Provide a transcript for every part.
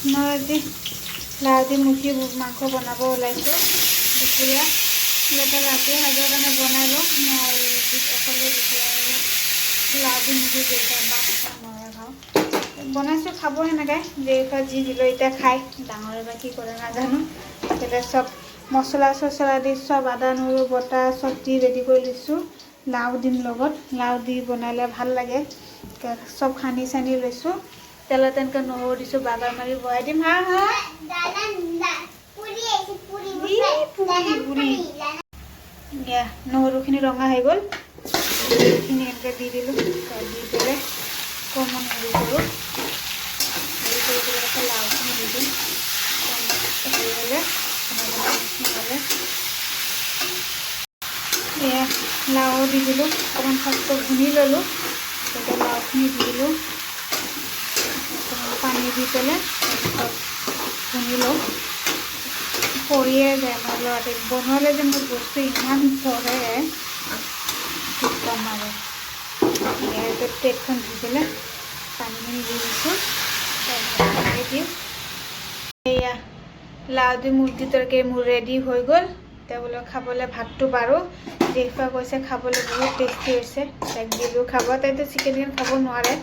মই আজি লাও দি মুৰ্গী মাংস বনাব ওলাইছোঁ দুপৰীয়া যাতে ৰাতি সাজৰ কাৰণে বনাই লওঁ মই অকলে দুপৰীয়া লাও দি মুৰ্গী দেউতা বা মই খাওঁ বনাইছোঁ খাব সেনেকৈ দেউতা যি দিলোঁ এতিয়া খাই ডাঙৰে বা কি কৰে নাজানো এতিয়া চব মছলা চছলা দি চব আদা নহৰু বটা চব দি ৰেডি কৰি লৈছোঁ লাও দিম লগত লাও দি বনালে ভাল লাগে চব সানি চানি লৈছোঁ তেলত তেনেকৈ নহৰু দিছোঁ বাগাৰ মাৰি বহাই দিম হা হা এয়া নহৰুখিনি ৰঙা হৈ গ'ল এইখিনি এনেকৈ দি দিলোঁ দি পেলাই অকণমান হেৰি কৰোঁ হেৰি কৰি পেলাই লাওখিনি দি দিম হেৰি হ'লে এয়া লাও দি দিলোঁ অকণমান ফাৰ্ষ্টত ভুনি ল'লোঁ তেতিয়া লাওখিনি দি দিলোঁ পানী দি পেলাই তাৰপিছত ভুনি লওঁ পৰিয়ে যায় আমাৰ ল'ৰাটোক বনোৱালে যে মোৰ বস্তু ইমান পৰে কি ক'ম আৰু ইয়াৰ প্লেটখন ধুই পেলাই পানীখিনি দি দিছোঁ তাৰপিছত দিওঁ এয়া লাও দি মুৰ্গী তৰকাৰী মোৰ ৰেডি হৈ গ'ল এতিয়া বোলে খাবলৈ ভাতটো বাৰোঁ জেফা কৈছে খাবলৈ বহুত টেষ্টি হৈছে তাইক দিলোঁ খাব তাইতো চিকেন চিকেন খাব নোৱাৰে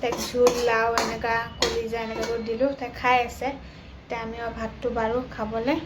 তাইক জোল লাও এনেকুৱা কলিজা এনেকুৱাবোৰ দিলোঁ তাই খাই আছে এতিয়া আমি ভাতটো বাৰোঁ খাবলৈ